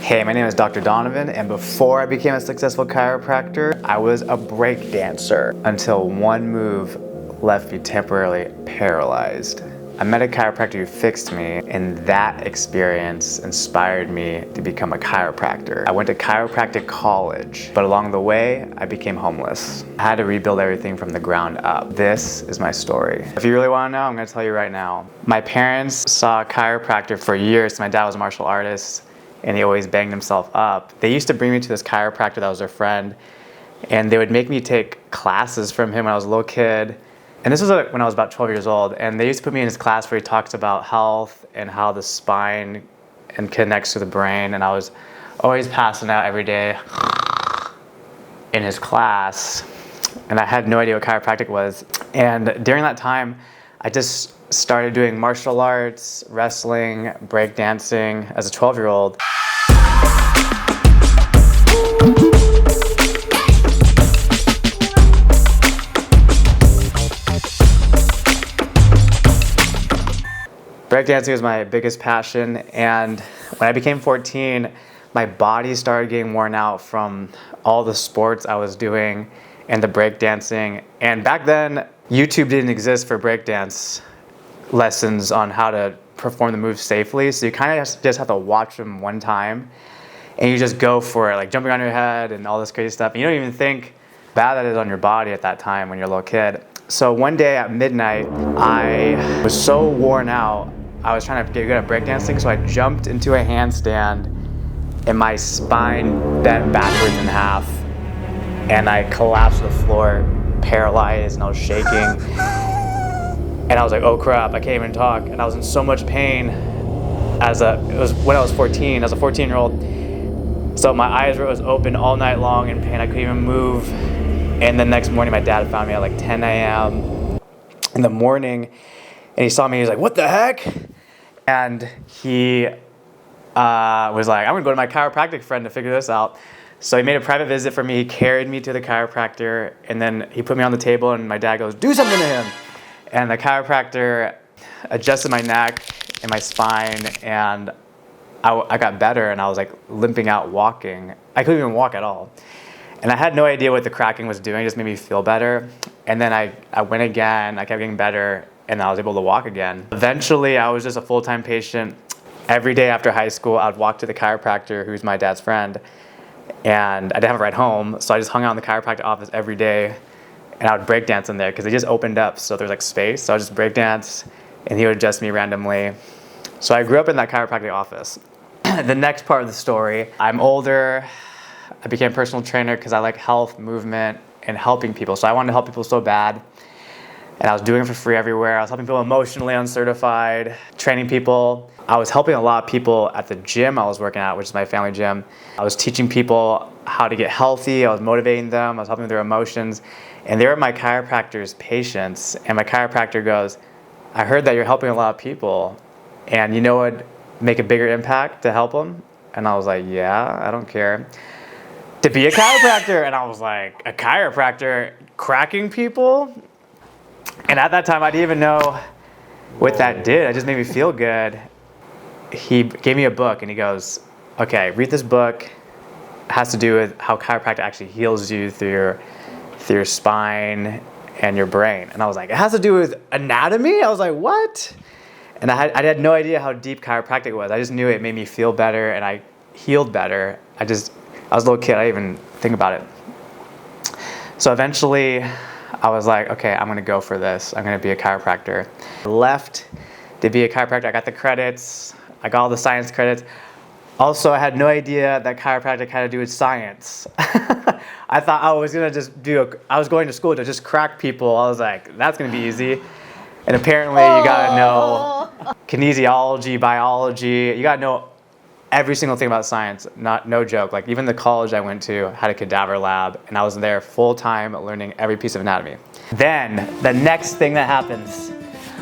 Hey, my name is Dr. Donovan, and before I became a successful chiropractor, I was a breakdancer until one move left me temporarily paralyzed. I met a chiropractor who fixed me, and that experience inspired me to become a chiropractor. I went to Chiropractic College, but along the way, I became homeless. I had to rebuild everything from the ground up. This is my story. If you really want to know, I'm going to tell you right now. My parents saw a chiropractor for years. My dad was a martial artist, and he always banged himself up. They used to bring me to this chiropractor that was their friend, and they would make me take classes from him when I was a little kid. And this was when I was about 12 years old, and they used to put me in his class where he talks about health and how the spine and connects to the brain, and I was always passing out every day in his class, and I had no idea what chiropractic was. And during that time, I just started doing martial arts, wrestling, breakdancing as a 12-year-old. Breakdancing was my biggest passion, and when I became 14, my body started getting worn out from all the sports I was doing and the breakdancing. And back then, YouTube didn't exist for breakdance lessons on how to perform the moves safely, so you kind of just have to watch them one time, and you just go for it, like jumping on your head and all this crazy stuff. And you don't even think bad that is on your body at that time when you're a little kid. So one day at midnight, I was so worn out, I was trying to get good at breakdancing, so I jumped into a handstand and my spine bent backwards in half, and I collapsed to the floor, paralyzed, and I was shaking. And I was like, oh crap, I can't even talk. And I was in so much pain it was when I was 14, as a 14-year-old. So my eyes were open all night long in pain. I couldn't even move. And the next morning, my dad found me at like 10 a.m. in the morning, and he saw me. He was like, "What the heck?" And he was like, "I'm gonna go to my chiropractic friend to figure this out." So he made a private visit for me. He carried me to the chiropractor, and then he put me on the table. And my dad goes, "Do something to him." And the chiropractor adjusted my neck and my spine, and I got better. And I was like limping out, walking. I couldn't even walk at all. And I had no idea what the cracking was doing. It just made me feel better. And then I went again. I kept getting better, and I was able to walk again. Eventually, I was just a full-time patient. Every day after high school, I would walk to the chiropractor, who's my dad's friend, and I didn't have a ride home, so I just hung out in the chiropractic office every day, and I would break dance in there because they just opened up, so there's like space. So I would just break dance, and he would adjust me randomly. So I grew up in that chiropractic office. The next part of the story, I'm older. I became a personal trainer because I like health, movement, and helping people. So I wanted to help people so bad. And I was doing it for free everywhere. I was helping people emotionally uncertified, training people. I was helping a lot of people at the gym I was working at, which is my family gym. I was teaching people how to get healthy. I was motivating them. I was helping with their emotions. And they were my chiropractor's patients. And my chiropractor goes, "I heard that you're helping a lot of people. And you know what would make a bigger impact to help them?" And I was like, "Yeah, I don't care." "To be a chiropractor." And I was like, "A chiropractor cracking people?" And at that time, I didn't even know what that did. It just made me feel good. He gave me a book, and he goes, "Okay, read this book. It has to do with how chiropractic actually heals you through your spine and your brain." And I was like, "It has to do with anatomy?" I was like, "What?" And I had no idea how deep chiropractic was. I just knew it made me feel better, and I healed better. I was a little kid. I didn't even think about it. So eventually, I was like, okay, I'm going to go for this. I'm going to be a chiropractor. I left to be a chiropractor. I got the credits. I got all the science credits. Also, I had no idea that chiropractic had to do with science. I thought I was going to just I was going to school to just crack people. I was like, that's going to be easy. And apparently, you got to know kinesiology, biology. You got to know every single thing about science, no joke. Like even the college I went to had a cadaver lab, and I was there full time learning every piece of anatomy. Then the next thing that happens,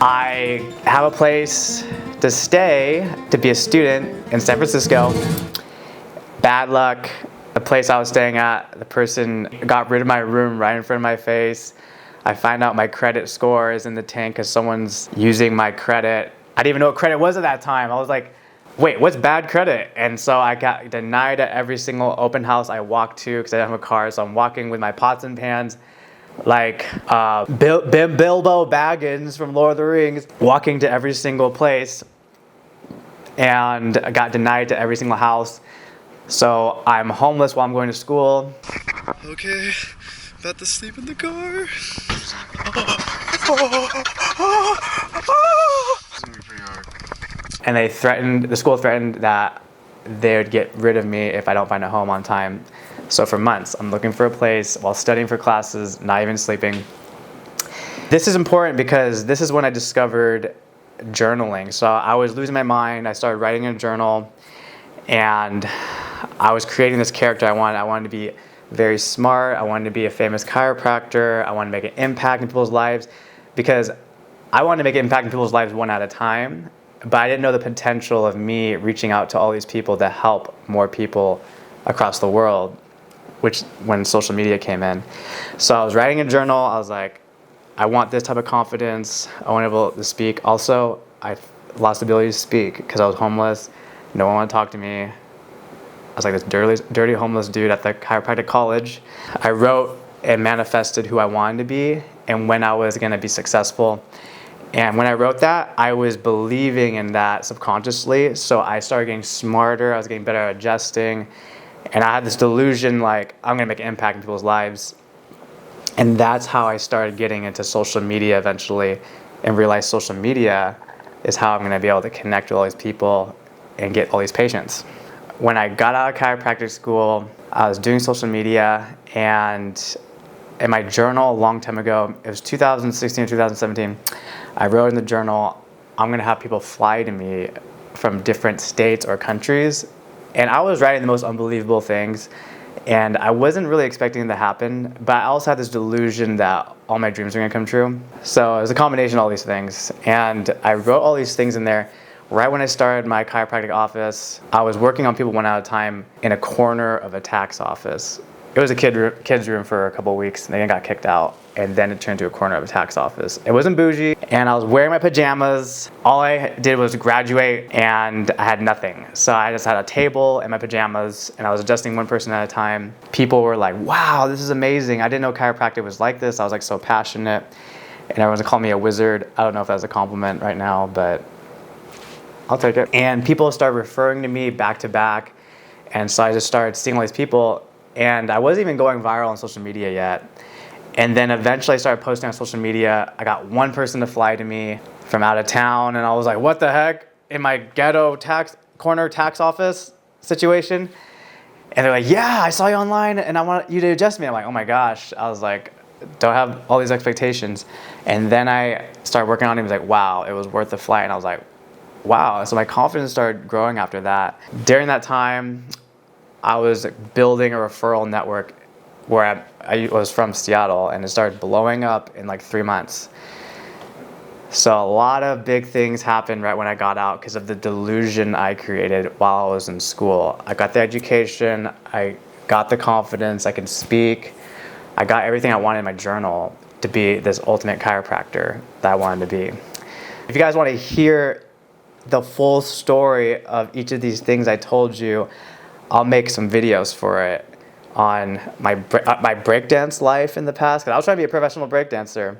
I have a place to stay to be a student in San Francisco. Bad luck. The place I was staying at, the person got rid of my room right in front of my face. I find out my credit score is in the tank because someone's using my credit. I didn't even know what credit was at that time. I was like wait, what's bad credit? And so I got denied at every single open house I walked to because I didn't have a car. So I'm walking with my pots and pans, like Bilbo Baggins from Lord of the Rings, walking to every single place, and I got denied to every single house. So I'm homeless while I'm going to school. Okay, about to sleep in the car. And the school threatened that they would get rid of me if I don't find a home on time. So for months, I'm looking for a place while studying for classes, not even sleeping. This is important because this is when I discovered journaling. So I was losing my mind. I started writing in a journal, and I was creating this character I wanted. I wanted to be very smart. I wanted to be a famous chiropractor. I wanted to make an impact in people's lives because I wanted to make an impact in people's lives one at a time, but I didn't know the potential of me reaching out to all these people to help more people across the world, which when social media came in. So I was writing a journal. I was like, I want this type of confidence. I want to be able to speak. Also, I lost the ability to speak because I was homeless. No one wanted to talk to me. I was like this dirty homeless dude at the Chiropractic College. I wrote and manifested who I wanted to be and when I was going to be successful. And when I wrote that, I was believing in that subconsciously. So I started getting smarter. I was getting better at adjusting. And I had this delusion like, I'm going to make an impact in people's lives. And that's how I started getting into social media eventually and realized social media is how I'm going to be able to connect with all these people and get all these patients. When I got out of chiropractic school, I was doing social media, and in my journal a long time ago, it was 2016 or 2017, I wrote in the journal, I'm going to have people fly to me from different states or countries. And I was writing the most unbelievable things, and I wasn't really expecting it to happen, but I also had this delusion that all my dreams were going to come true. So it was a combination of all these things, and I wrote all these things in there. Right when I started my chiropractic office, I was working on people one at a time in a corner of a tax office. It was a kid's room for a couple of weeks, and they got kicked out, and then it turned to a corner of a tax office. It wasn't bougie, and I was wearing my pajamas. All I did was graduate, and I had nothing. So I just had a table and my pajamas, and I was adjusting one person at a time. People were like, wow, this is amazing. I didn't know chiropractic was like this. I was like so passionate, and everyone's calling me a wizard. I don't know if that's a compliment right now, but I'll take it. And people started referring to me back to back, and so I just started seeing all these people. And I wasn't even going viral on social media yet. And then eventually I started posting on social media. I got one person to fly to me from out of town, and I was like, what the heck? In my ghetto corner tax office situation? And they're like, yeah, I saw you online, and I want you to adjust me. I'm like, oh my gosh. I was like, don't have all these expectations. And then I started working on it. He was like, wow, it was worth the flight. And I was like, wow. So my confidence started growing after that. During that time, I was building a referral network where I was from Seattle, and it started blowing up in like 3 months. So a lot of big things happened right when I got out because of the delusion I created while I was in school. I got the education, I got the confidence, I could speak. I got everything I wanted in my journal to be this ultimate chiropractor that I wanted to be. If you guys want to hear the full story of each of these things I told you, I'll make some videos for it on my breakdance life in the past, because I was trying to be a professional breakdancer,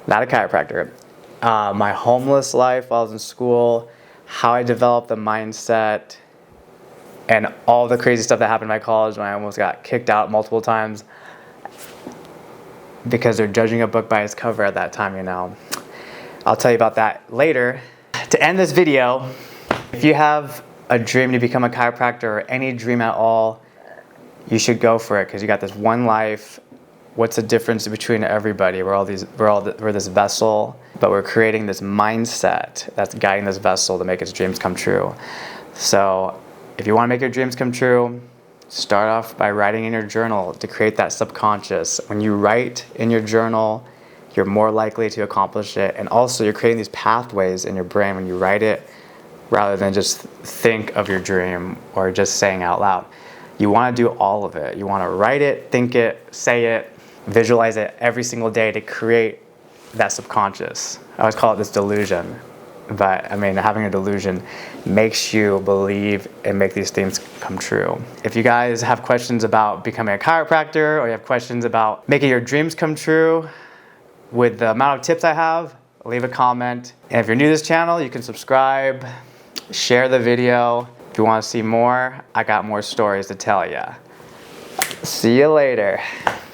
not a chiropractor. My homeless life while I was in school, how I developed the mindset, and all the crazy stuff that happened in my college when I almost got kicked out multiple times because they're judging a book by its cover at that time, you know. I'll tell you about that later. To end this video, if you have a dream to become a chiropractor or any dream at all, you should go for it because you got this one life. What's the difference between everybody? We're this vessel, but we're creating this mindset that's guiding this vessel to make its dreams come true. So if you want to make your dreams come true, start off by writing in your journal to create that subconscious. When you write in your journal, you're more likely to accomplish it. And also you're creating these pathways in your brain when you write it, rather than just think of your dream or just saying out loud. You want to do all of it. You want to write it, think it, say it, visualize it every single day to create that subconscious. I always call it this delusion. But I mean, having a delusion makes you believe and make these things come true. If you guys have questions about becoming a chiropractor, or you have questions about making your dreams come true with the amount of tips I have, leave a comment. And if you're new to this channel, you can subscribe, share the video. If you want to see more, I got more stories to tell ya. See you later.